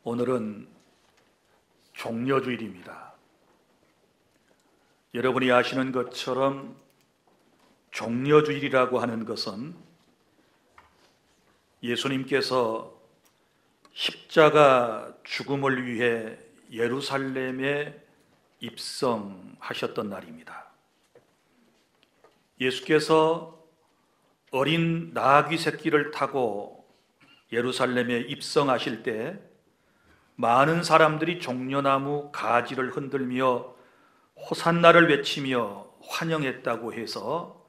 오늘은 종려주일입니다. 여러분이 아시는 것처럼 종려주일이라고 하는 것은 예수님께서 십자가 죽음을 위해 예루살렘에 입성하셨던 날입니다. 예수께서 어린 나귀 새끼를 타고 예루살렘에 입성하실 때 많은 사람들이 종려나무 가지를 흔들며 호산나를 외치며 환영했다고 해서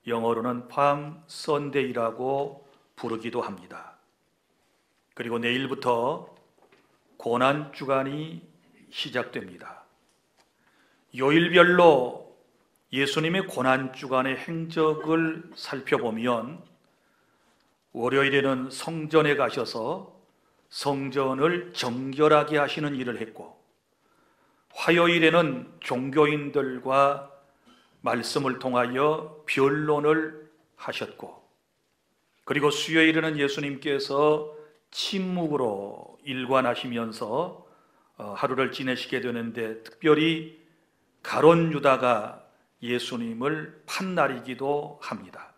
영어로는 palm Sunday라고 부르기도 합니다. 그리고 내일부터 고난주간이 시작됩니다. 요일별로 예수님의 고난주간의 행적을 살펴보면 월요일에는 성전에 가셔서 성전을 정결하게 하시는 일을 했고, 화요일에는 종교인들과 말씀을 통하여 변론을 하셨고, 그리고 수요일에는 예수님께서 침묵으로 일관하시면서 하루를 지내시게 되는데, 특별히 가룟 유다가 예수님을 판 날이기도 합니다.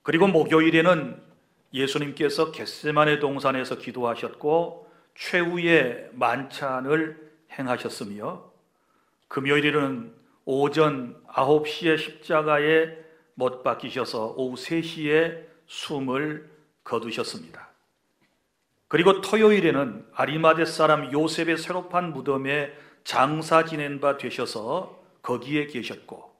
그리고 목요일에는 예수님께서 겟세마네 동산에서 기도하셨고 최후의 만찬을 행하셨으며, 금요일에는 오전 9시에 십자가에 못 박히셔서 오후 3시에 숨을 거두셨습니다. 그리고 토요일에는 아리마대 사람 요셉의 새로 판 무덤에 장사 지낸 바 되셔서 거기에 계셨고,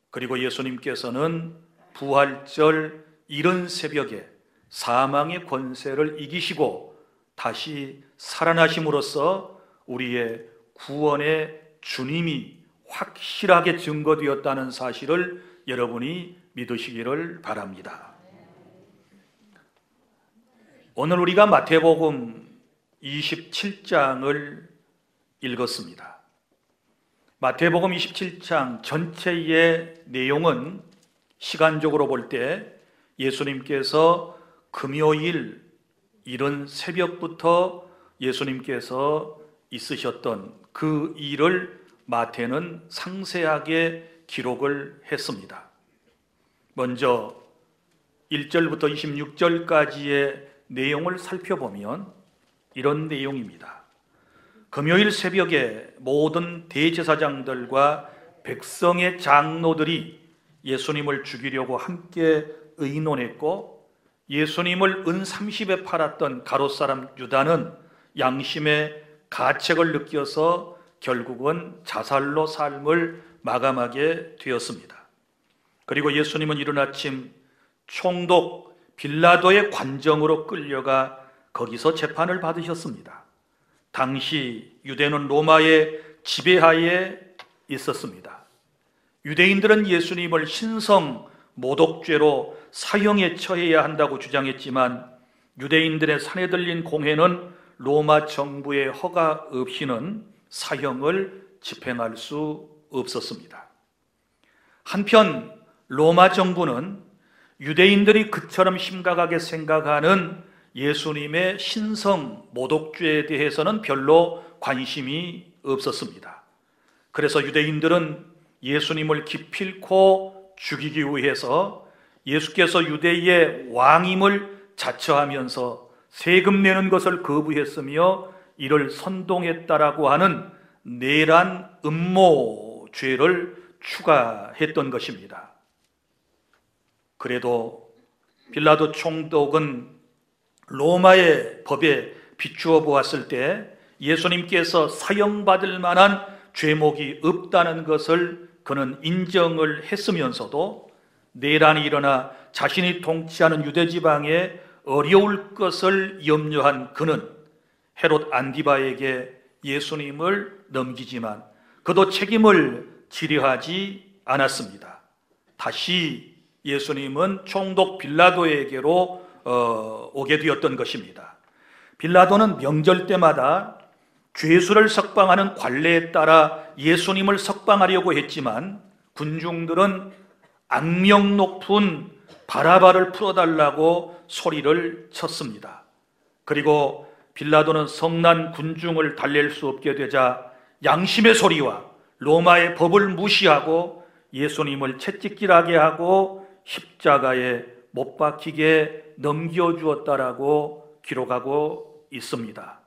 그리고 예수님께서는 부활절 이른 새벽에 사망의 권세를 이기시고 다시 살아나심으로써 우리의 구원의 주님이 확실하게 증거되었다는 사실을 여러분이 믿으시기를 바랍니다. 오늘 우리가 마태복음 27장을 읽었습니다. 마태복음 27장 전체의 내용은 시간적으로 볼 때 예수님께서 금요일 이른 새벽부터 예수님께서 있으셨던 그 일을 마태는 상세하게 기록을 했습니다. 먼저 1절부터 26절까지의 내용을 살펴보면 이런 내용입니다. 금요일 새벽에 모든 대제사장들과 백성의 장로들이 예수님을 죽이려고 함께 의논했고, 예수님을 은 30에 팔았던 가롯사람 유다는 양심의 가책을 느껴서 결국은 자살로 삶을 마감하게 되었습니다. 그리고 예수님은 이른 아침 총독 빌라도의 관정으로 끌려가 거기서 재판을 받으셨습니다. 당시 유대는 로마의 지배하에 있었습니다. 유대인들은 예수님을 신성 모독죄로 사형에 처해야 한다고 주장했지만, 유대인들의 산에 들린 공회는 로마 정부의 허가 없이는 사형을 집행할 수 없었습니다. 한편 로마 정부는 유대인들이 그처럼 심각하게 생각하는 예수님의 신성 모독죄에 대해서는 별로 관심이 없었습니다. 그래서 유대인들은 예수님을 기필코 죽이기 위해서 예수께서 유대의 왕임을 자처하면서 세금 내는 것을 거부했으며 이를 선동했다라고 하는 내란 음모 죄를 추가했던 것입니다. 그래도 빌라도 총독은 로마의 법에 비추어 보았을 때 예수님께서 사형받을 만한 죄목이 없다는 것을 그는 인정을 했으면서도 내란이 일어나 자신이 통치하는 유대지방에 어려울 것을 염려한 그는 헤롯 안디바에게 예수님을 넘기지만 그도 책임을 지려하지 않았습니다. 다시 예수님은 총독 빌라도에게로 오게 되었던 것입니다. 빌라도는 명절 때마다 죄수를 석방하는 관례에 따라 예수님을 석방하려고 했지만 군중들은 악명 높은 바라바를 풀어달라고 소리를 쳤습니다. 그리고 빌라도는 성난 군중을 달랠 수 없게 되자 양심의 소리와 로마의 법을 무시하고 예수님을 채찍질하게 하고 십자가에 못 박히게 넘겨주었다라고 기록하고 있습니다.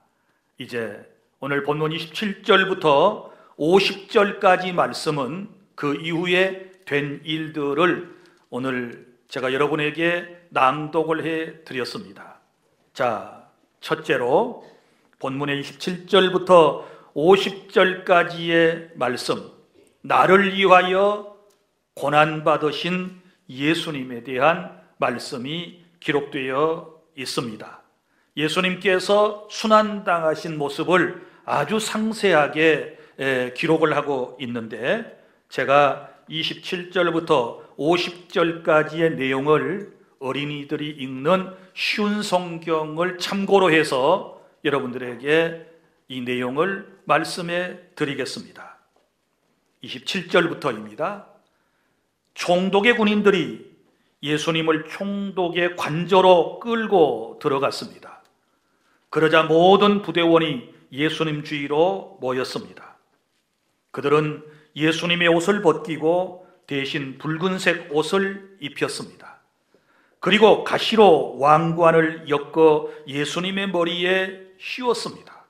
이제 오늘 본문 27절부터 50절까지 말씀은 그 이후에 된 일들을 오늘 제가 여러분에게 낭독을 해 드렸습니다. 자, 첫째로 본문의 27절부터 50절까지의 말씀, 나를 위하여 고난받으신 예수님에 대한 말씀이 기록되어 있습니다. 예수님께서 순환당하신 모습을 아주 상세하게 기록을 하고 있는데, 제가 27절부터 50절까지의 내용을 어린이들이 읽는 쉬운 성경을 참고로 해서 여러분들에게 이 내용을 말씀해 드리겠습니다. 27절부터입니다. 총독의 군인들이 예수님을 총독의 관저로 끌고 들어갔습니다. 그러자 모든 부대원이 예수님 주위로 모였습니다. 그들은 예수님의 옷을 벗기고 대신 붉은색 옷을 입혔습니다. 그리고 가시로 왕관을 엮어 예수님의 머리에 씌웠습니다.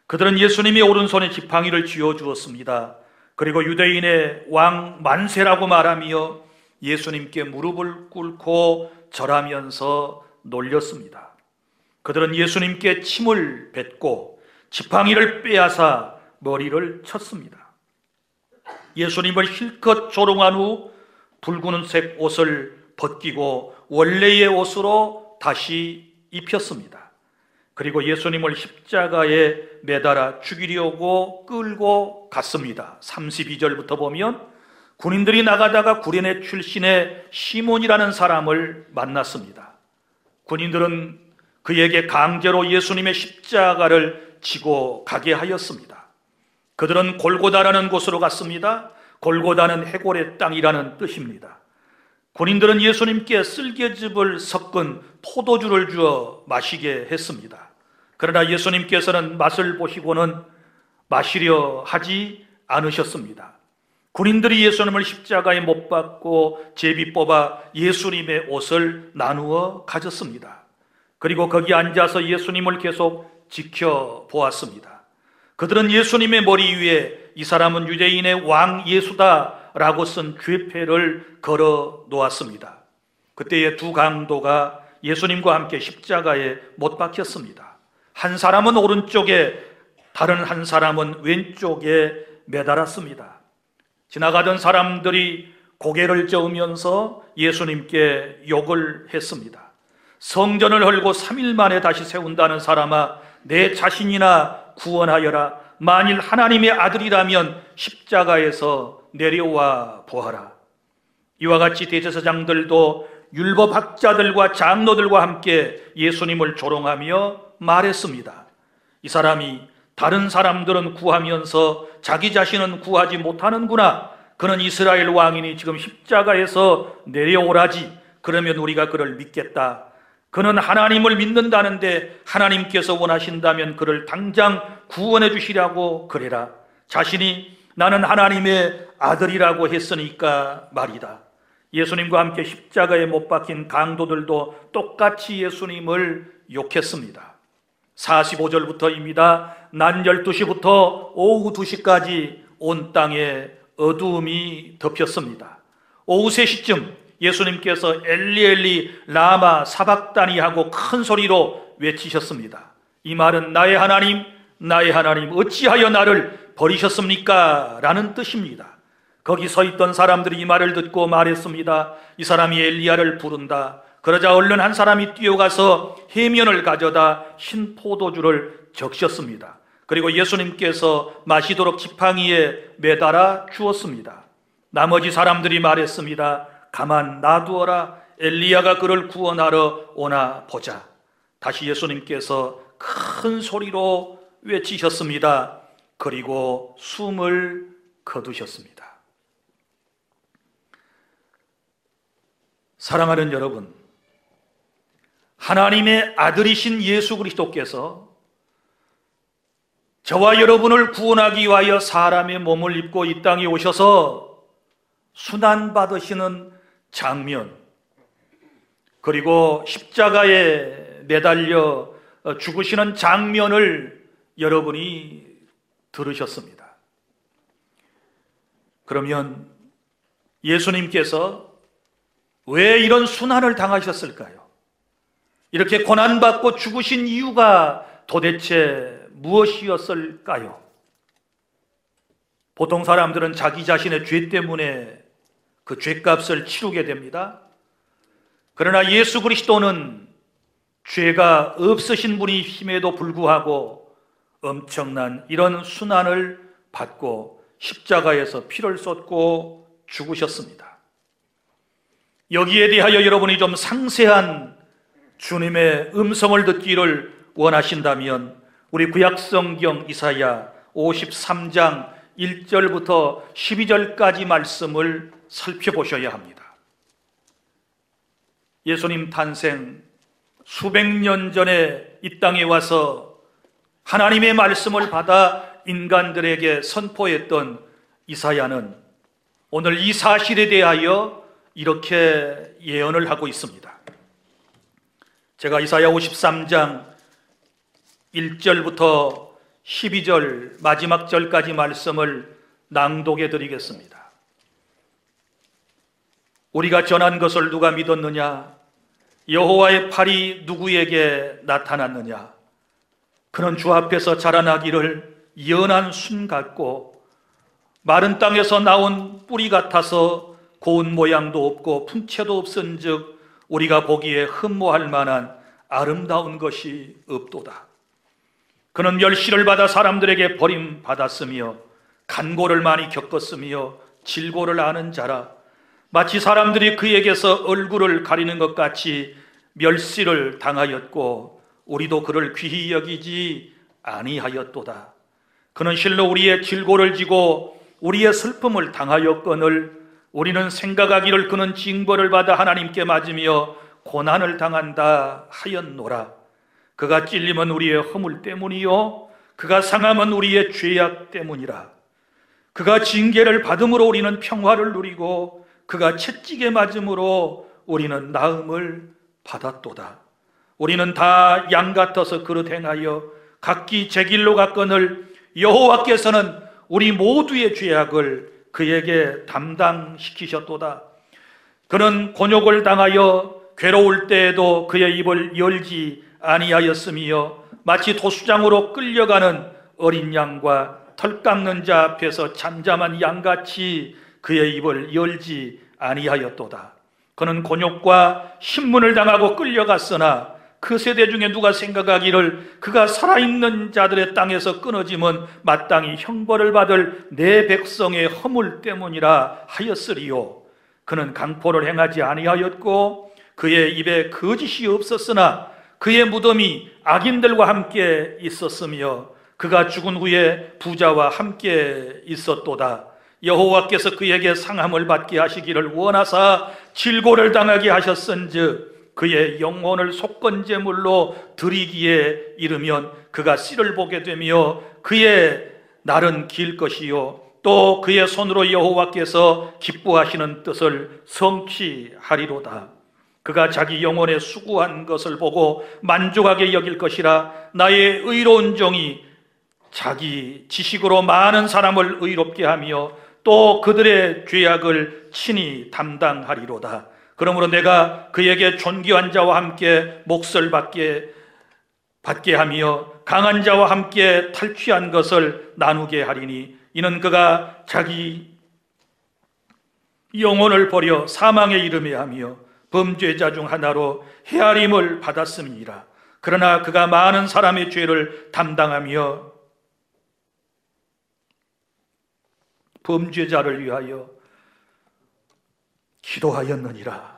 그들은 예수님의 오른손에 지팡이를 쥐어주었습니다. 그리고 유대인의 왕 만세라고 말하며 예수님께 무릎을 꿇고 절하면서 놀렸습니다. 그들은 예수님께 침을 뱉고 지팡이를 빼앗아 머리를 쳤습니다. 예수님을 실컷 조롱한 후 붉은색 옷을 벗기고 원래의 옷으로 다시 입혔습니다. 그리고 예수님을 십자가에 매달아 죽이려고 끌고 갔습니다. 32절부터 보면 군인들이 나가다가 구레네 출신의 시몬이라는 사람을 만났습니다. 군인들은 그에게 강제로 예수님의 십자가를 지고 가게 하였습니다. 그들은 골고다라는 곳으로 갔습니다. 골고다는 해골의 땅이라는 뜻입니다. 군인들은 예수님께 쓸개즙을 섞은 포도주를 주어 마시게 했습니다. 그러나 예수님께서는 맛을 보시고는 마시려 하지 않으셨습니다. 군인들이 예수님을 십자가에 못 박고 제비 뽑아 예수님의 옷을 나누어 가졌습니다. 그리고 거기 앉아서 예수님을 계속 지켜보았습니다. 그들은 예수님의 머리 위에 이 사람은 유대인의 왕 예수다라고 쓴 궤패를 걸어 놓았습니다. 그때의 두 강도가 예수님과 함께 십자가에 못 박혔습니다. 한 사람은 오른쪽에, 다른 한 사람은 왼쪽에 매달았습니다. 지나가던 사람들이 고개를 저으면서 예수님께 욕을 했습니다. 성전을 헐고 3일 만에 다시 세운다는 사람아, 내 자신이나 구원하여라. 만일 하나님의 아들이라면 십자가에서 내려와 보아라. 이와 같이 대제사장들도 율법학자들과 장로들과 함께 예수님을 조롱하며 말했습니다. 이 사람이 다른 사람들은 구하면서 자기 자신은 구하지 못하는구나. 그는 이스라엘 왕이니 지금 십자가에서 내려오라지. 그러면 우리가 그를 믿겠다. 그는 하나님을 믿는다는데 하나님께서 원하신다면 그를 당장 구원해 주시라고 그래라. 자신이 나는 하나님의 아들이라고 했으니까 말이다. 예수님과 함께 십자가에 못 박힌 강도들도 똑같이 예수님을 욕했습니다. 45절부터입니다. 낮 12시부터 오후 2시까지 온 땅에 어두움이 덮였습니다. 오후 3시쯤 예수님께서 엘리 엘리 라마 사박다니 하고 큰 소리로 외치셨습니다. 이 말은 나의 하나님 어찌하여 나를 버리셨습니까? 라는 뜻입니다. 거기 서 있던 사람들이 이 말을 듣고 말했습니다. 이 사람이 엘리야를 부른다. 그러자 얼른 한 사람이 뛰어가서 해면을 가져다 흰 포도주를 적셨습니다. 그리고 예수님께서 마시도록 지팡이에 매달아 주었습니다. 나머지 사람들이 말했습니다. 가만 놔두어라. 엘리야가 그를 구원하러 오나 보자. 다시 예수님께서 큰 소리로 외치셨습니다. 그리고 숨을 거두셨습니다. 사랑하는 여러분, 하나님의 아들이신 예수 그리스도께서 저와 여러분을 구원하기 위하여 사람의 몸을 입고 이 땅에 오셔서 순환받으시는 장면, 그리고 십자가에 매달려 죽으시는 장면을 여러분이 들으셨습니다. 그러면 예수님께서 왜 이런 순환을 당하셨을까요? 이렇게 고난받고 죽으신 이유가 도대체 무엇이었을까요? 보통 사람들은 자기 자신의 죄 때문에 그 죄값을 치르게 됩니다. 그러나 예수 그리스도는 죄가 없으신 분이심에도 불구하고 엄청난 이런 순환을 받고 십자가에서 피를 쏟고 죽으셨습니다. 여기에 대하여 여러분이 좀 상세한 주님의 음성을 듣기를 원하신다면 우리 구약성경 이사야 53장 1절부터 12절까지 말씀을 살펴보셔야 합니다. 예수님 탄생 수백 년 전에 이 땅에 와서 하나님의 말씀을 받아 인간들에게 선포했던 이사야는 오늘 이 사실에 대하여 이렇게 예언을 하고 있습니다. 제가 이사야 53장 1절부터 12절 마지막 절까지 말씀을 낭독해 드리겠습니다. 우리가 전한 것을 누가 믿었느냐? 여호와의 팔이 누구에게 나타났느냐? 그는 주 앞에서 자라나기를 연한 순 같고 마른 땅에서 나온 뿌리 같아서 고운 모양도 없고 품체도 없은즉 우리가 보기에 흠모할 만한 아름다운 것이 없도다. 그는 멸시를 받아 사람들에게 버림받았으며 간고를 많이 겪었으며 질고를 아는 자라. 마치 사람들이 그에게서 얼굴을 가리는 것 같이 멸시를 당하였고 우리도 그를 귀히 여기지 아니하였도다. 그는 실로 우리의 질고를 지고 우리의 슬픔을 당하였거늘 우리는 생각하기를 그는 징벌을 받아 하나님께 맞으며 고난을 당한다 하였노라. 그가 찔림은 우리의 허물 때문이요 그가 상함은 우리의 죄악 때문이라. 그가 징계를 받음으로 우리는 평화를 누리고 그가 채찍에 맞음으로 우리는 나음을 받았도다. 우리는 다 양 같아서 그릇 행하여 각기 제 길로 갔거늘 여호와께서는 우리 모두의 죄악을 그에게 담당시키셨도다. 그는 곤욕을 당하여 괴로울 때에도 그의 입을 열지 아니하였으며 마치 도수장으로 끌려가는 어린 양과 털 깎는 자 앞에서 잠잠한 양같이 그의 입을 열지 아니하였도다. 그는 곤욕과 신문을 당하고 끌려갔으나 그 세대 중에 누가 생각하기를 그가 살아있는 자들의 땅에서 끊어지면 마땅히 형벌을 받을 내 백성의 허물 때문이라 하였으리요. 그는 강포를 행하지 아니하였고 그의 입에 거짓이 없었으나 그의 무덤이 악인들과 함께 있었으며 그가 죽은 후에 부자와 함께 있었도다. 여호와께서 그에게 상함을 받게 하시기를 원하사 질고를 당하게 하셨은즉 그의 영혼을 속건제물로 드리기에 이르면 그가 씨를 보게 되며 그의 날은 길 것이요 또 그의 손으로 여호와께서 기뻐하시는 뜻을 성취하리로다. 그가 자기 영혼에 수고한 것을 보고 만족하게 여길 것이라. 나의 의로운 종이 자기 지식으로 많은 사람을 의롭게 하며 또 그들의 죄악을 친히 담당하리로다. 그러므로 내가 그에게 존귀한 자와 함께 몫을 받게 하며 강한 자와 함께 탈취한 것을 나누게 하리니 이는 그가 자기 영혼을 버려 사망에 이르게 하며 범죄자 중 하나로 헤아림을 받았음이니라. 그러나 그가 많은 사람의 죄를 담당하며 범죄자를 위하여 기도하였느니라.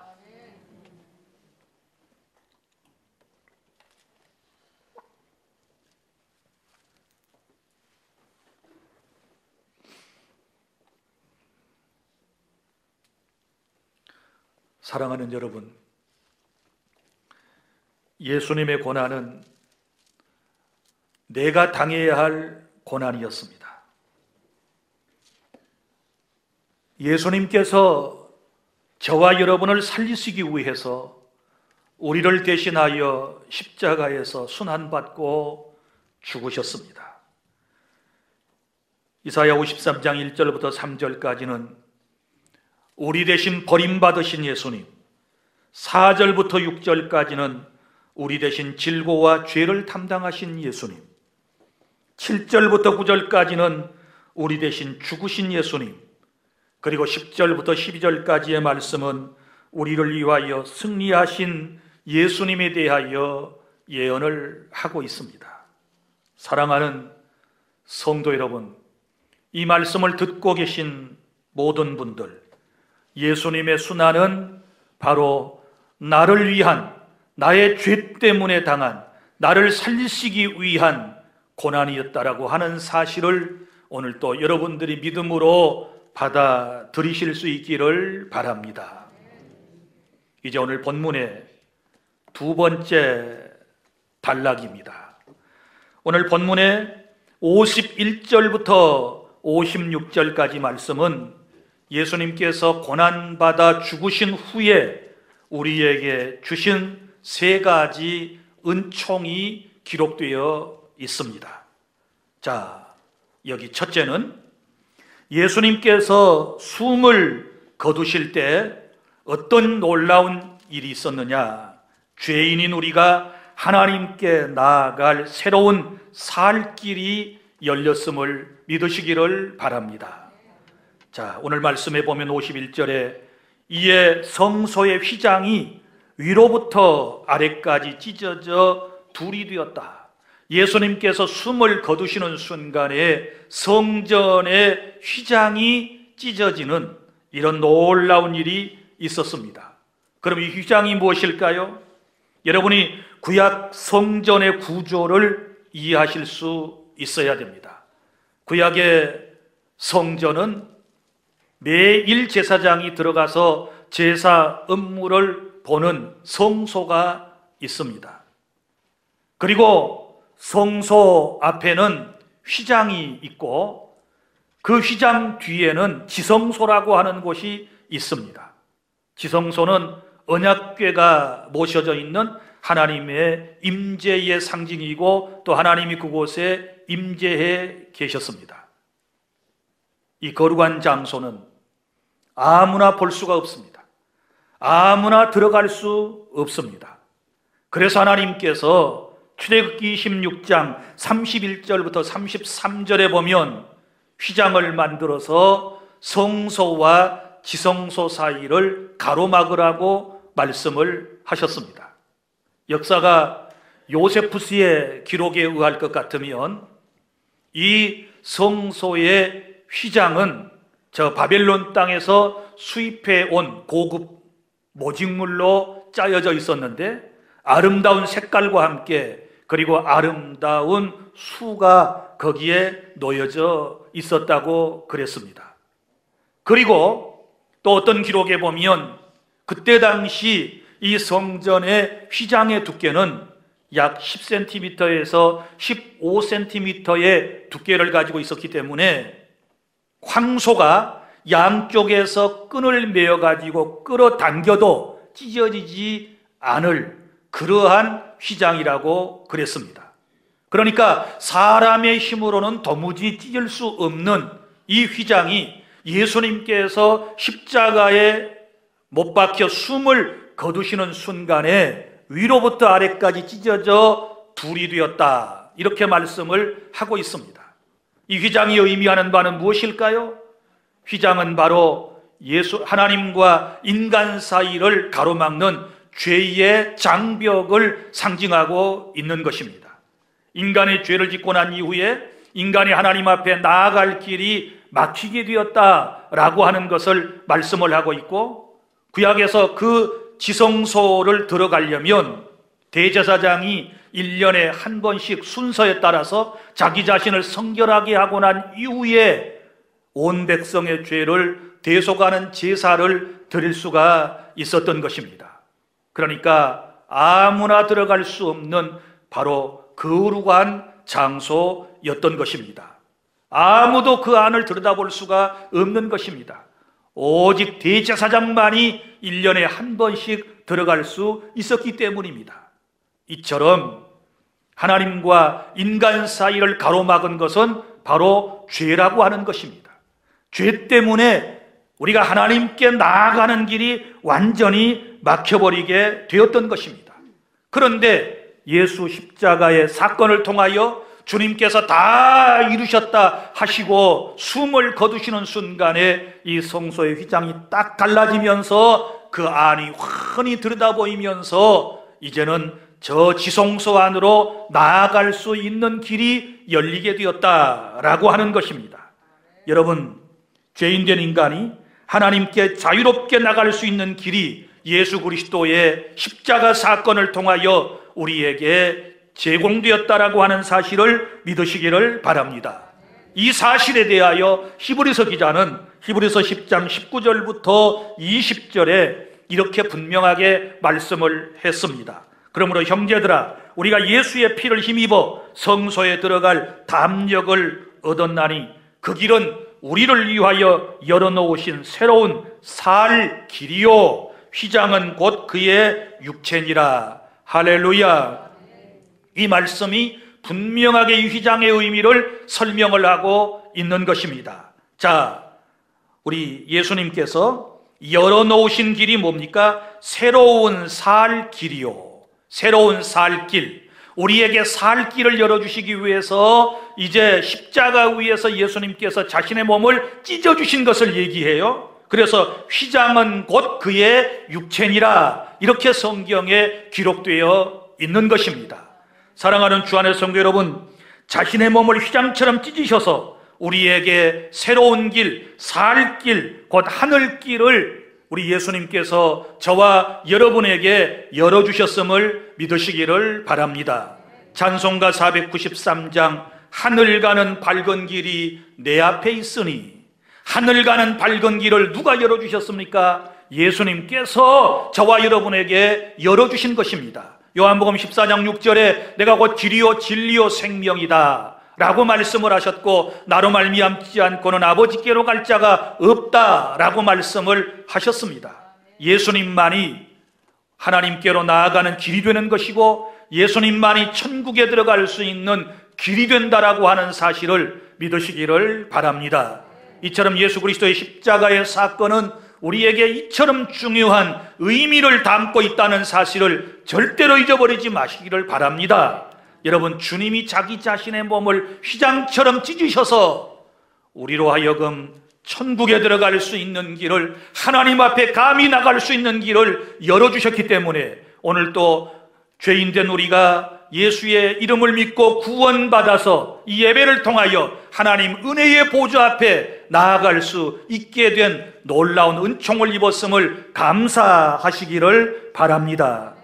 사랑하는 여러분, 예수님의 고난은 내가 당해야 할 고난이었습니다. 예수님께서 저와 여러분을 살리시기 위해서 우리를 대신하여 십자가에서 순환받고 죽으셨습니다. 이사야 53장 1절부터 3절까지는 우리 대신 버림받으신 예수님, 4절부터 6절까지는 우리 대신 질고와 죄를 담당하신 예수님, 7절부터 9절까지는 우리 대신 죽으신 예수님, 그리고 10절부터 12절까지의 말씀은 우리를 위하여 승리하신 예수님에 대하여 예언을 하고 있습니다. 사랑하는 성도 여러분, 이 말씀을 듣고 계신 모든 분들, 예수님의 순환은 바로 나를 위한, 나의 죄 때문에 당한, 나를 살리시기 위한 고난이었다라고 하는 사실을 오늘 또 여러분들이 믿음으로 받아들이실 수 있기를 바랍니다. 이제 오늘 본문의 두 번째 단락입니다. 오늘 본문의 51절부터 56절까지 말씀은 예수님께서 고난받아 죽으신 후에 우리에게 주신 세 가지 은총이 기록되어 있습니다. 자, 여기 첫째는 예수님께서 숨을 거두실 때 어떤 놀라운 일이 있었느냐? 죄인인 우리가 하나님께 나아갈 새로운 살 길이 열렸음을 믿으시기를 바랍니다. 자, 오늘 말씀에 보면 51절에 이에 성소의 휘장이 위로부터 아래까지 찢어져 둘이 되었다. 예수님께서 숨을 거두시는 순간에 성전의 휘장이 찢어지는 이런 놀라운 일이 있었습니다. 그럼 이 휘장이 무엇일까요? 여러분이 구약 성전의 구조를 이해하실 수 있어야 됩니다. 구약의 성전은 매일 제사장이 들어가서 제사 업무를 보는 성소가 있습니다. 그리고 성소 앞에는 휘장이 있고 그 휘장 뒤에는 지성소라고 하는 곳이 있습니다. 지성소는 언약궤가 모셔져 있는 하나님의 임재의 상징이고 또 하나님이 그곳에 임재해 계셨습니다. 이 거룩한 장소는 아무나 볼 수가 없습니다. 아무나 들어갈 수 없습니다. 그래서 하나님께서 출애굽기 26장 31절부터 33절에 보면 휘장을 만들어서 성소와 지성소 사이를 가로막으라고 말씀을 하셨습니다. 역사가 요세푸스의 기록에 의할 것 같으면 이 성소의 휘장은 저 바벨론 땅에서 수입해 온 고급 모직물로 짜여져 있었는데 아름다운 색깔과 함께 그리고 아름다운 수가 거기에 놓여져 있었다고 그랬습니다. 그리고 또 어떤 기록에 보면 그때 당시 이 성전의 휘장의 두께는 약 10cm에서 15cm의 두께를 가지고 있었기 때문에 황소가 양쪽에서 끈을 매어 가지고 끌어당겨도 찢어지지 않을 그러한 휘장이라고 그랬습니다. 그러니까 사람의 힘으로는 도무지 찢을 수 없는 이 휘장이 예수님께서 십자가에 못 박혀 숨을 거두시는 순간에 위로부터 아래까지 찢어져 둘이 되었다, 이렇게 말씀을 하고 있습니다. 이 휘장이 의미하는 바는 무엇일까요? 휘장은 바로 하나님과 인간 사이를 가로막는 죄의 장벽을 상징하고 있는 것입니다. 인간의 죄를 짓고 난 이후에 인간이 하나님 앞에 나아갈 길이 막히게 되었다라고 하는 것을 말씀을 하고 있고, 구약에서 그 지성소를 들어가려면 대제사장이 1년에 한 번씩 순서에 따라서 자기 자신을 성결하게 하고 난 이후에 온 백성의 죄를 대속하는 제사를 드릴 수가 있었던 것입니다. 그러니까 아무나 들어갈 수 없는 바로 거룩한 장소였던 것입니다. 아무도 그 안을 들여다볼 수가 없는 것입니다. 오직 대제사장만이 1년에 한 번씩 들어갈 수 있었기 때문입니다. 이처럼 하나님과 인간 사이를 가로막은 것은 바로 죄라고 하는 것입니다. 죄 때문에 우리가 하나님께 나아가는 길이 완전히 막혀버리게 되었던 것입니다. 그런데 예수 십자가의 사건을 통하여 주님께서 다 이루셨다 하시고 숨을 거두시는 순간에 이 성소의 휘장이 딱 갈라지면서 그 안이 훤히 들여다보이면서 이제는 저 지성소 안으로 나아갈 수 있는 길이 열리게 되었다라고 하는 것입니다. 여러분, 죄인된 인간이 하나님께 자유롭게 나갈 수 있는 길이 예수 그리스도의 십자가 사건을 통하여 우리에게 제공되었다라고 하는 사실을 믿으시기를 바랍니다. 이 사실에 대하여 히브리서 기자는 히브리서 10장 19절부터 20절에 이렇게 분명하게 말씀을 했습니다. 그러므로 형제들아, 우리가 예수의 피를 힘입어 성소에 들어갈 담력을 얻었나니 그 길은 우리를 위하여 열어놓으신 새로운 살 길이요 휘장은 곧 그의 육체니라. 할렐루야. 이 말씀이 분명하게 이 휘장의 의미를 설명을 하고 있는 것입니다. 자, 우리 예수님께서 열어놓으신 길이 뭡니까? 새로운 살 길이요, 새로운 살 길, 우리에게 살 길을 열어주시기 위해서 이제 십자가 위에서 예수님께서 자신의 몸을 찢어주신 것을 얘기해요. 그래서 휘장은 곧 그의 육체니라, 이렇게 성경에 기록되어 있는 것입니다. 사랑하는 주 안의 성도 여러분, 자신의 몸을 휘장처럼 찢으셔서 우리에게 새로운 길, 살 길, 곧 하늘 길을 우리 예수님께서 저와 여러분에게 열어주셨음을 믿으시기를 바랍니다. 찬송가 493장 하늘 가는 밝은 길이 내 앞에 있으니, 하늘 가는 밝은 길을 누가 열어주셨습니까? 예수님께서 저와 여러분에게 열어주신 것입니다. 요한복음 14장 6절에 내가 곧 길이요 진리요 생명이다 라고 말씀을 하셨고, 나로 말미암지 않고는 아버지께로 갈 자가 없다 라고 말씀을 하셨습니다. 예수님만이 하나님께로 나아가는 길이 되는 것이고, 예수님만이 천국에 들어갈 수 있는 길이 된다라고 하는 사실을 믿으시기를 바랍니다. 이처럼 예수 그리스도의 십자가의 사건은 우리에게 이처럼 중요한 의미를 담고 있다는 사실을 절대로 잊어버리지 마시기를 바랍니다. 여러분, 주님이 자기 자신의 몸을 휘장처럼 찢으셔서 우리로 하여금 천국에 들어갈 수 있는 길을, 하나님 앞에 감히 나갈 수 있는 길을 열어주셨기 때문에 오늘 또 죄인된 우리가 예수의 이름을 믿고 구원받아서 이 예배를 통하여 하나님 은혜의 보좌 앞에 나아갈 수 있게 된 놀라운 은총을 입었음을 감사하시기를 바랍니다.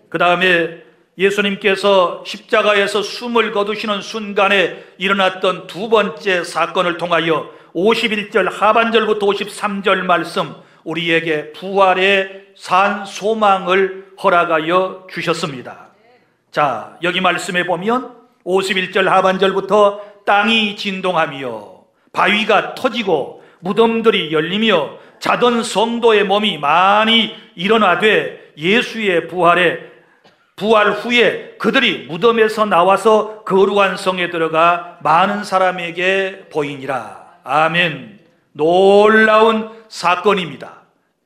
그 다음에 예수님께서 십자가에서 숨을 거두시는 순간에 일어났던 두 번째 사건을 통하여 51절 하반절부터 53절 말씀, 우리에게 부활의 산 소망을 허락하여 주셨습니다. 자, 여기 말씀에 보면 51절 하반절부터 땅이 진동하며 바위가 터지고 무덤들이 열리며 자던 성도의 몸이 많이 일어나되 예수의 부활 후에 그들이 무덤에서 나와서 거룩한 성에 들어가 많은 사람에게 보이니라. 아멘. 놀라운 사건입니다.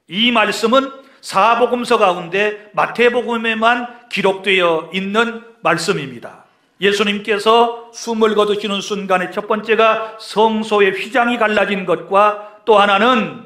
이 말씀은 사복음서 가운데 마태복음에만 기록되어 있는 말씀입니다. 예수님께서 숨을 거두시는 순간에 첫 번째가 성소의 휘장이 갈라진 것과, 또 하나는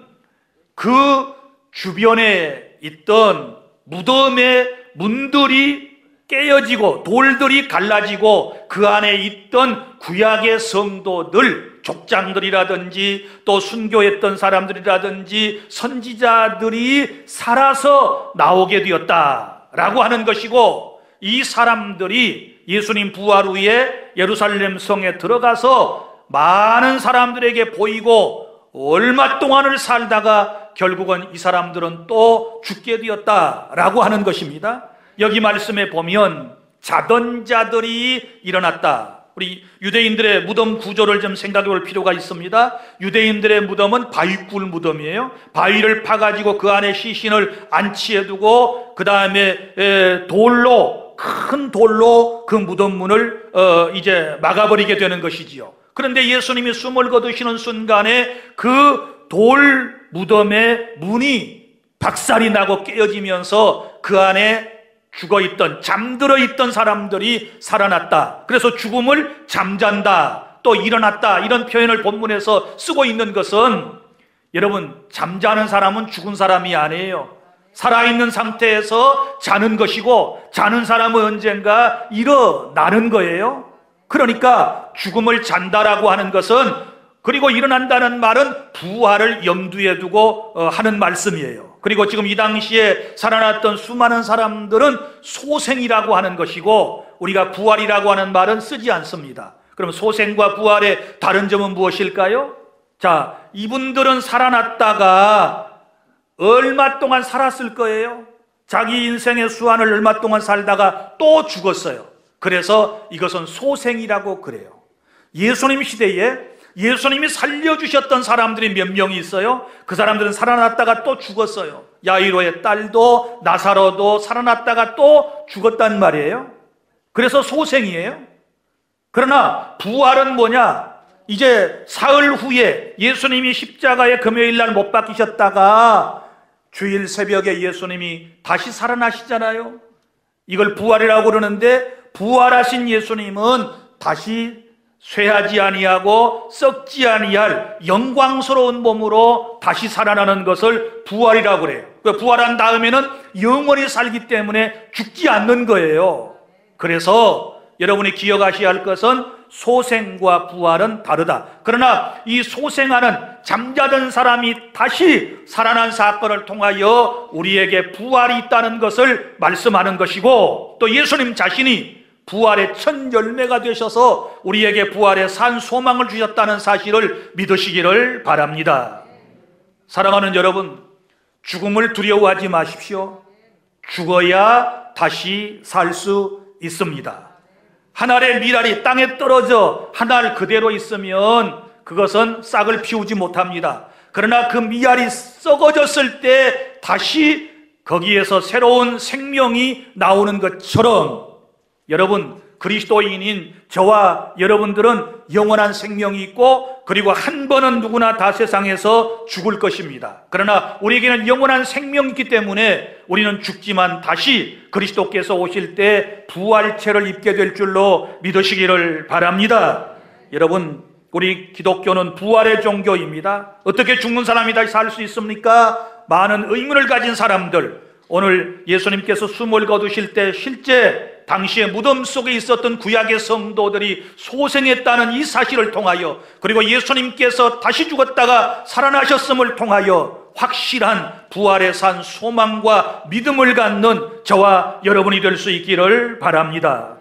그 주변에 있던 무덤의 문들이 깨어지고 돌들이 갈라지고 그 안에 있던 구약의 성도들, 족장들이라든지 또 순교했던 사람들이라든지 선지자들이 살아서 나오게 되었다라고 하는 것이고, 이 사람들이 예수님 부활 후에 예루살렘 성에 들어가서 많은 사람들에게 보이고 얼마 동안을 살다가 결국은 이 사람들은 또 죽게 되었다라고 하는 것입니다. 여기 말씀에 보면 자던 자들이 일어났다, 우리 유대인들의 무덤 구조를 좀 생각해 볼 필요가 있습니다. 유대인들의 무덤은 바위굴 무덤이에요. 바위를 파가지고 그 안에 시신을 안치해 두고 그 다음에 큰 돌로 그 무덤문을 이제 막아버리게 되는 것이지요. 그런데 예수님이 숨을 거두시는 순간에 그 돌 무덤의 문이 박살이 나고 깨어지면서 그 안에 죽어있던, 잠들어 있던 사람들이 살아났다. 그래서 죽음을 잠잔다, 또 일어났다, 이런 표현을 본문에서 쓰고 있는 것은, 여러분, 잠자는 사람은 죽은 사람이 아니에요. 살아있는 상태에서 자는 것이고, 자는 사람은 언젠가 일어나는 거예요. 그러니까 죽음을 잔다라고 하는 것은, 그리고 일어난다는 말은 부활을 염두에 두고 하는 말씀이에요. 그리고 지금 이 당시에 살아났던 수많은 사람들은 소생이라고 하는 것이고, 우리가 부활이라고 하는 말은 쓰지 않습니다. 그럼 소생과 부활의 다른 점은 무엇일까요? 자, 이분들은 살아났다가 얼마 동안 살았을 거예요? 자기 인생의 수완을 얼마 동안 살다가 또 죽었어요. 그래서 이것은 소생이라고 그래요. 예수님 시대에 예수님이 살려주셨던 사람들이 몇 명이 있어요. 그 사람들은 살아났다가 또 죽었어요. 야이로의 딸도 나사로도 살아났다가 또 죽었단 말이에요. 그래서 소생이에요. 그러나 부활은 뭐냐? 이제 사흘 후에 예수님이 십자가에 금요일날 못 박히셨다가 주일 새벽에 예수님이 다시 살아나시잖아요. 이걸 부활이라고 그러는데, 부활하신 예수님은 다시 쇠하지 아니하고 썩지 아니할 영광스러운 몸으로 다시 살아나는 것을 부활이라고 그래요. 부활한 다음에는 영원히 살기 때문에 죽지 않는 거예요. 그래서 여러분이 기억하셔야 할 것은 소생과 부활은 다르다. 그러나 이 소생하는, 잠자던 사람이 다시 살아난 사건을 통하여 우리에게 부활이 있다는 것을 말씀하는 것이고, 또 예수님 자신이 부활의 첫 열매가 되셔서 우리에게 부활의 산 소망을 주셨다는 사실을 믿으시기를 바랍니다. 사랑하는 여러분, 죽음을 두려워하지 마십시오. 죽어야 다시 살 수 있습니다. 한 알의 밀알이 땅에 떨어져 한 알 그대로 있으면 그것은 싹을 피우지 못합니다. 그러나 그 밀알이 썩어졌을 때 다시 거기에서 새로운 생명이 나오는 것처럼, 여러분, 그리스도인인 저와 여러분들은 영원한 생명이 있고, 그리고 한 번은 누구나 다 세상에서 죽을 것입니다. 그러나 우리에게는 영원한 생명이 있기 때문에 우리는 죽지만 다시 그리스도께서 오실 때 부활체를 입게 될 줄로 믿으시기를 바랍니다. 여러분, 우리 기독교는 부활의 종교입니다. 어떻게 죽는 사람이 다시 살 수 있습니까? 많은 의문을 가진 사람들, 오늘 예수님께서 숨을 거두실 때 실제 당시에 무덤 속에 있었던 구약의 성도들이 소생했다는 이 사실을 통하여, 그리고 예수님께서 다시 죽었다가 살아나셨음을 통하여 확실한 부활의 산 소망과 믿음을 갖는 저와 여러분이 될 수 있기를 바랍니다.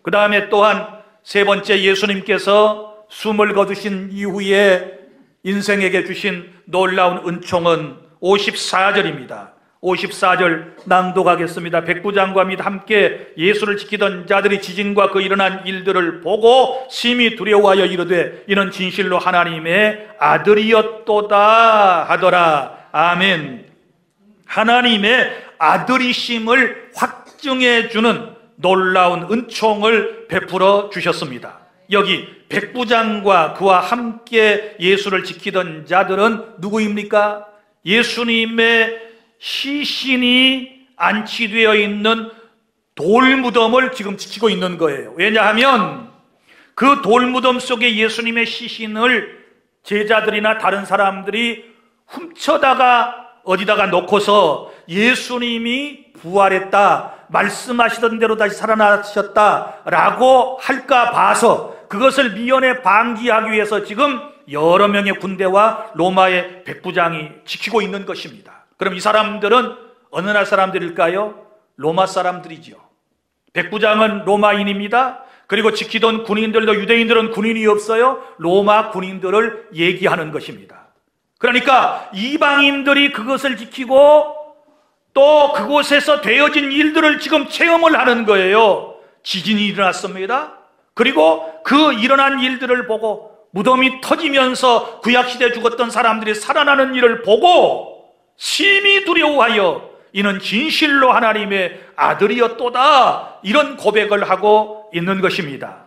그 다음에 또한 세 번째, 예수님께서 숨을 거두신 이후에 인생에게 주신 놀라운 은총은 54절입니다. 54절 낭독하겠습니다. 백부장과 및 함께 예수를 지키던 자들이 지진과 그 일어난 일들을 보고 심히 두려워하여 이르되 이는 진실로 하나님의 아들이었도다 하더라. 아멘. 하나님의 아들이심을 확증해 주는 놀라운 은총을 베풀어 주셨습니다. 여기 백부장과 그와 함께 예수를 지키던 자들은 누구입니까? 예수님의 시신이 안치되어 있는 돌무덤을 지금 지키고 있는 거예요. 왜냐하면 그 돌무덤 속에 예수님의 시신을 제자들이나 다른 사람들이 훔쳐다가 어디다가 놓고서 예수님이 부활했다, 말씀하시던 대로 다시 살아나셨다라고 할까 봐서 그것을 미연에 방지하기 위해서 지금 여러 명의 군대와 로마의 백부장이 지키고 있는 것입니다. 그럼 이 사람들은 어느 나라 사람들일까요? 로마 사람들이죠. 백부장은 로마인입니다. 그리고 지키던 군인들도, 유대인들은 군인이 없어요. 로마 군인들을 얘기하는 것입니다. 그러니까 이방인들이 그것을 지키고 또 그곳에서 되어진 일들을 지금 체험을 하는 거예요. 지진이 일어났습니다. 그리고 그 일어난 일들을 보고 무덤이 터지면서 구약시대에 죽었던 사람들이 살아나는 일을 보고 심히 두려워하여 이는 진실로 하나님의 아들이었도다, 이런 고백을 하고 있는 것입니다.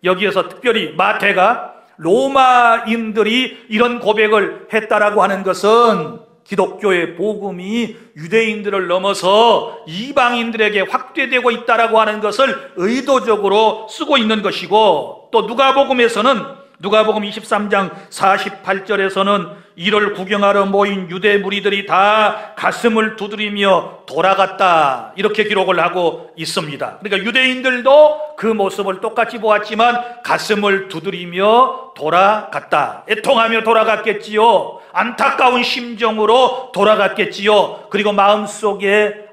여기에서 특별히 마태가 로마인들이 이런 고백을 했다라고 하는 것은 기독교의 복음이 유대인들을 넘어서 이방인들에게 확대되고 있다라고 하는 것을 의도적으로 쓰고 있는 것이고, 또 누가복음에서는 누가복음 23장 48절에서는 이를 구경하러 모인 유대 무리들이 다 가슴을 두드리며 돌아갔다, 이렇게 기록을 하고 있습니다. 그러니까 유대인들도 그 모습을 똑같이 보았지만 가슴을 두드리며 돌아갔다, 애통하며 돌아갔겠지요. 안타까운 심정으로 돌아갔겠지요. 그리고 마음속에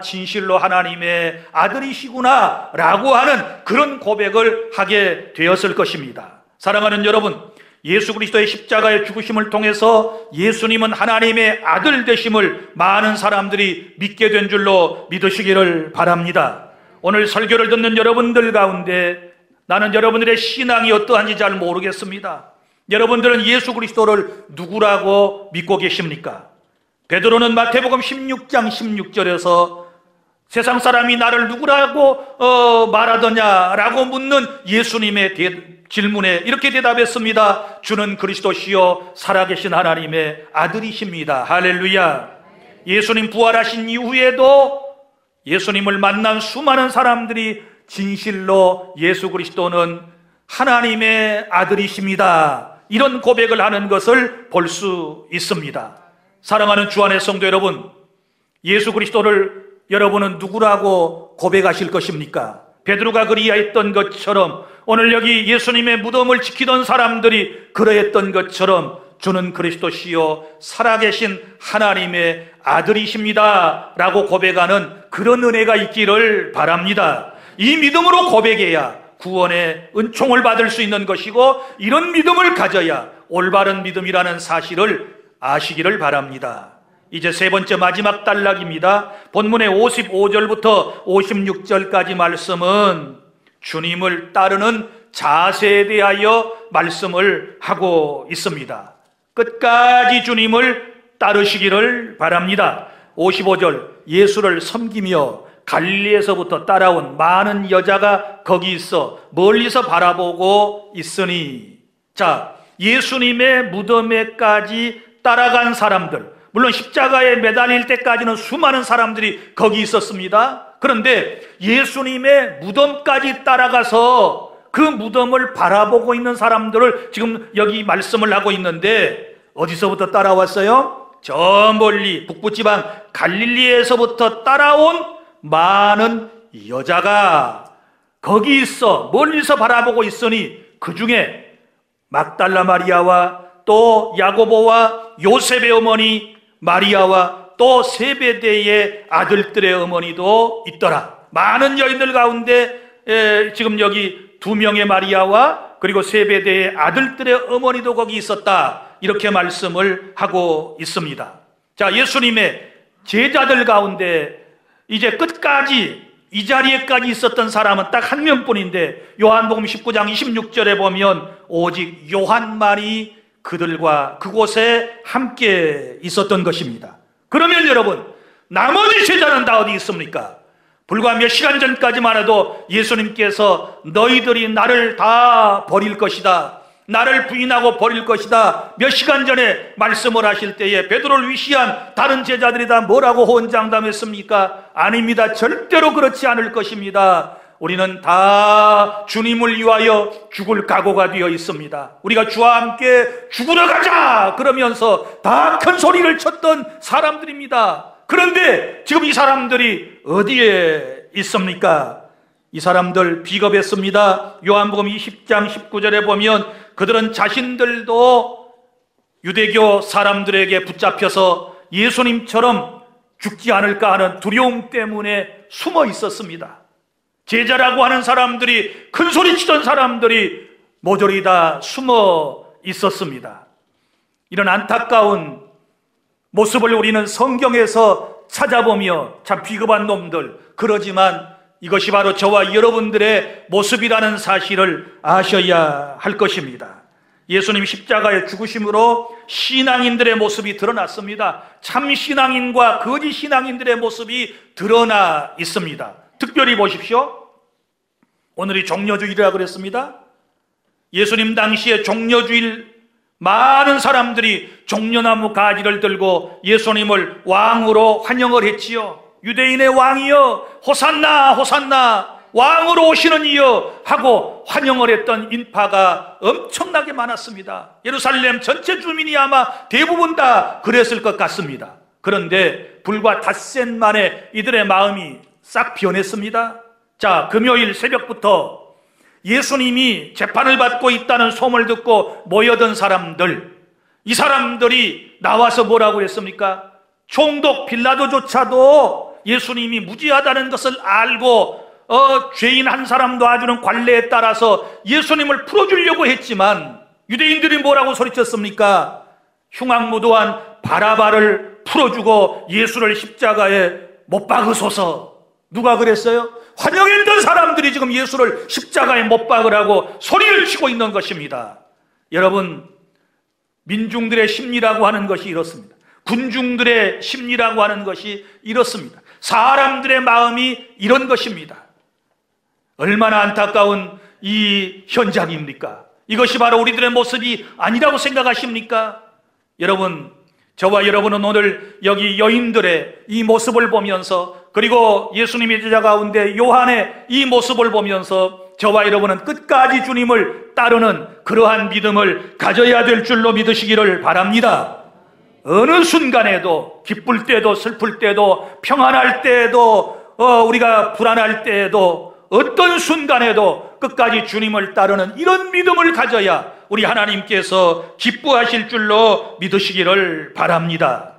진실로 하나님의 아들이시구나 라고 하는 그런 고백을 하게 되었을 것입니다. 사랑하는 여러분, 예수 그리스도의 십자가의 죽으심을 통해서 예수님은 하나님의 아들 되심을 많은 사람들이 믿게 된 줄로 믿으시기를 바랍니다. 오늘 설교를 듣는 여러분들 가운데 나는 여러분들의 신앙이 어떠한지 잘 모르겠습니다. 여러분들은 예수 그리스도를 누구라고 믿고 계십니까? 베드로는 마태복음 16장 16절에서 세상 사람이 나를 누구라고 말하더냐라고 묻는 예수님의 질문에 이렇게 대답했습니다. 주는 그리스도시요 살아계신 하나님의 아들이십니다. 할렐루야. 예수님 부활하신 이후에도 예수님을 만난 수많은 사람들이 진실로 예수 그리스도는 하나님의 아들이십니다, 이런 고백을 하는 것을 볼 수 있습니다. 사랑하는 주 안의 성도 여러분, 예수 그리스도를 여러분은 누구라고 고백하실 것입니까? 베드로가 그리하였던 것처럼, 오늘 여기 예수님의 무덤을 지키던 사람들이 그러했던 것처럼 주는 그리스도시요 살아계신 하나님의 아들이십니다 라고 고백하는 그런 은혜가 있기를 바랍니다. 이 믿음으로 고백해야 구원의 은총을 받을 수 있는 것이고, 이런 믿음을 가져야 올바른 믿음이라는 사실을 아시기를 바랍니다. 이제 세 번째 마지막 단락입니다. 본문의 55절부터 56절까지 말씀은 주님을 따르는 자세에 대하여 말씀을 하고 있습니다. 끝까지 주님을 따르시기를 바랍니다. 55절, 예수를 섬기며 갈릴리에서부터 따라온 많은 여자가 거기 있어 멀리서 바라보고 있으니. 자, 예수님의 무덤에까지 따라간 사람들, 물론 십자가에 매달릴 때까지는 수많은 사람들이 거기 있었습니다. 그런데 예수님의 무덤까지 따라가서 그 무덤을 바라보고 있는 사람들을 지금 여기 말씀을 하고 있는데, 어디서부터 따라왔어요? 저 멀리 북부지방 갈릴리에서부터 따라온 많은 여자가 거기 있어 멀리서 바라보고 있으니, 그 중에 막달라 마리아와 또 야고보와 요셉의 어머니 마리아와 또 세베대의 아들들의 어머니도 있더라. 많은 여인들 가운데 지금 여기 2명의 마리아와 그리고 세베대의 아들들의 어머니도 거기 있었다, 이렇게 말씀을 하고 있습니다. 자, 예수님의 제자들 가운데 이제 끝까지 이 자리에까지 있었던 사람은 딱 한 명뿐인데, 요한복음 19장 26절에 보면 오직 요한만이 그들과 그곳에 함께 있었던 것입니다. 그러면 여러분, 나머지 제자는 다 어디 있습니까? 불과 몇 시간 전까지만 해도 예수님께서 너희들이 나를 다 버릴 것이다, 나를 부인하고 버릴 것이다, 몇 시간 전에 말씀을 하실 때에 베드로를 위시한 다른 제자들이 다 뭐라고 호언장담했습니까? 아닙니다. 절대로 그렇지 않을 것입니다. 우리는 다 주님을 위하여 죽을 각오가 되어 있습니다. 우리가 주와 함께 죽으러 가자 그러면서 다 큰 소리를 쳤던 사람들입니다. 그런데 지금 이 사람들이 어디에 있습니까? 이 사람들 비겁했습니다. 요한복음 20장 19절에 보면 그들은 자신들도 유대교 사람들에게 붙잡혀서 예수님처럼 죽지 않을까 하는 두려움 때문에 숨어 있었습니다. 제자라고 하는 사람들이, 큰 소리 치던 사람들이 모조리 다 숨어 있었습니다. 이런 안타까운 모습을 우리는 성경에서 찾아보며 참 비겁한 놈들, 그러지만 이것이 바로 저와 여러분들의 모습이라는 사실을 아셔야 할 것입니다. 예수님 십자가의 죽으심으로 신앙인들의 모습이 드러났습니다. 참 신앙인과 거짓 신앙인들의 모습이 드러나 있습니다. 특별히 보십시오. 오늘이 종려주일이라고 그랬습니다. 예수님 당시에 종려주일 많은 사람들이 종려나무 가지를 들고 예수님을 왕으로 환영을 했지요. 유대인의 왕이여 호산나 호산나 왕으로 오시는 이여 하고 환영을 했던 인파가 엄청나게 많았습니다. 예루살렘 전체 주민이 아마 대부분 다 그랬을 것 같습니다. 그런데 불과 닷새 만에 이들의 마음이 싹 변했습니다. 자, 금요일 새벽부터 예수님이 재판을 받고 있다는 소문을 듣고 모여든 사람들, 이 사람들이 나와서 뭐라고 했습니까? 총독 빌라도조차도 예수님이 무죄하다는 것을 알고 죄인 한 사람도 아주는 관례에 따라서 예수님을 풀어주려고 했지만 유대인들이 뭐라고 소리쳤습니까? 흉악무도한 바라바를 풀어주고 예수를 십자가에 못 박으소서. 누가 그랬어요? 환영했던 사람들이 지금 예수를 십자가에 못 박으라고 소리를 치고 있는 것입니다. 여러분, 민중들의 심리라고 하는 것이 이렇습니다. 군중들의 심리라고 하는 것이 이렇습니다. 사람들의 마음이 이런 것입니다. 얼마나 안타까운 이 현장입니까? 이것이 바로 우리들의 모습이 아니라고 생각하십니까? 여러분, 저와 여러분은 오늘 여기 여인들의 이 모습을 보면서, 그리고 예수님의 제자 가운데 요한의 이 모습을 보면서 저와 여러분은 끝까지 주님을 따르는 그러한 믿음을 가져야 될 줄로 믿으시기를 바랍니다. 어느 순간에도, 기쁠 때도 슬플 때도 평안할 때도 우리가 불안할 때에도 어떤 순간에도 끝까지 주님을 따르는 이런 믿음을 가져야 우리 하나님께서 기뻐하실 줄로 믿으시기를 바랍니다.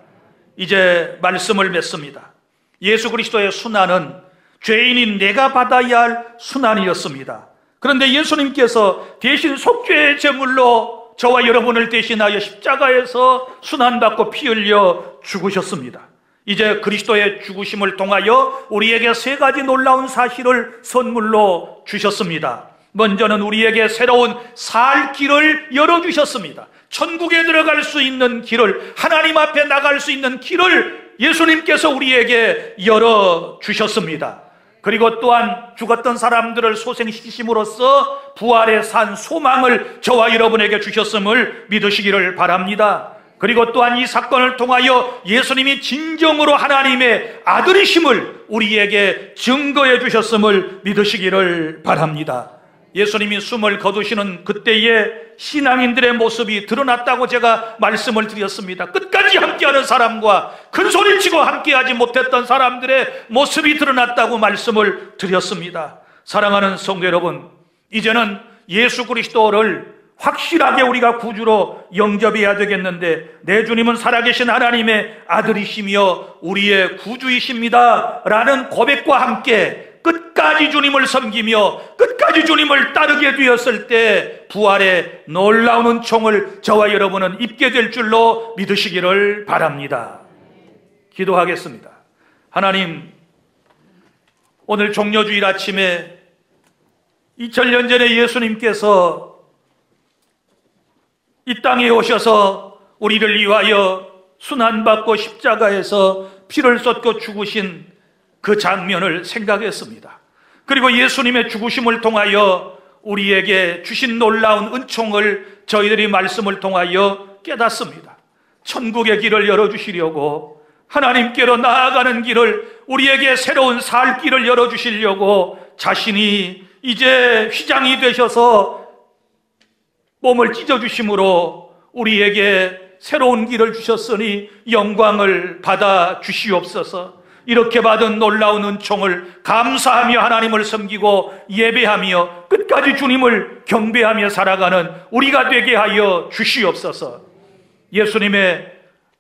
이제 말씀을 맺습니다. 예수 그리스도의 순환은 죄인인 내가 받아야 할 순환이었습니다. 그런데 예수님께서 대신 속죄의 제물로 저와 여러분을 대신하여 십자가에서 순환받고 피 흘려 죽으셨습니다. 이제 그리스도의 죽으심을 통하여 우리에게 세 가지 놀라운 사실을 선물로 주셨습니다. 먼저는 우리에게 새로운 살 길을 열어주셨습니다. 천국에 들어갈 수 있는 길을, 하나님 앞에 나갈 수 있는 길을 예수님께서 우리에게 열어주셨습니다. 그리고 또한 죽었던 사람들을 소생시키심으로써 부활의 산 소망을 저와 여러분에게 주셨음을 믿으시기를 바랍니다. 그리고 또한 이 사건을 통하여 예수님이 진정으로 하나님의 아들이심을 우리에게 증거해 주셨음을 믿으시기를 바랍니다. 예수님이 숨을 거두시는 그때에 신앙인들의 모습이 드러났다고 제가 말씀을 드렸습니다. 끝까지 함께하는 사람과 큰 소리치고 함께하지 못했던 사람들의 모습이 드러났다고 말씀을 드렸습니다. 사랑하는 성도 여러분, 이제는 예수 그리스도를 확실하게 우리가 구주로 영접해야 되겠는데, 내 주님은 살아계신 하나님의 아들이시며 우리의 구주이십니다 라는 고백과 함께 끝까지 주님을 섬기며 끝까지 주님을 따르게 되었을 때 부활의 놀라운 은총을 저와 여러분은 입게 될 줄로 믿으시기를 바랍니다. 기도하겠습니다. 하나님, 오늘 종려주일 아침에 2000년 전에 예수님께서 이 땅에 오셔서 우리를 위하여 순환받고 십자가에서 피를 쏟고 죽으신 그 장면을 생각했습니다. 그리고 예수님의 죽으심을 통하여 우리에게 주신 놀라운 은총을 저희들이 말씀을 통하여 깨닫습니다. 천국의 길을 열어주시려고, 하나님께로 나아가는 길을, 우리에게 새로운 살 길을 열어주시려고 자신이 이제 휘장이 되셔서 몸을 찢어주심으로 우리에게 새로운 길을 주셨으니 영광을 받아 주시옵소서. 이렇게 받은 놀라운 은총을 감사하며 하나님을 섬기고 예배하며 끝까지 주님을 경배하며 살아가는 우리가 되게 하여 주시옵소서. 예수님의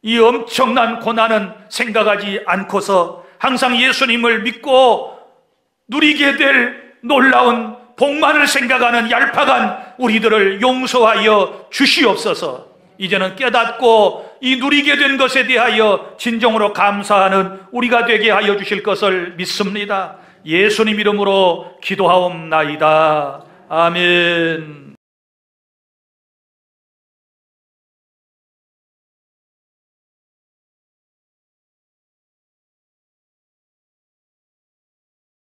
이 엄청난 고난은 생각하지 않고서 항상 예수님을 믿고 누리게 될 놀라운 복만을 생각하는 얄팍한 우리들을 용서하여 주시옵소서. 이제는 깨닫고 이 누리게 된 것에 대하여 진정으로 감사하는 우리가 되게 하여 주실 것을 믿습니다. 예수님 이름으로 기도하옵나이다. 아멘.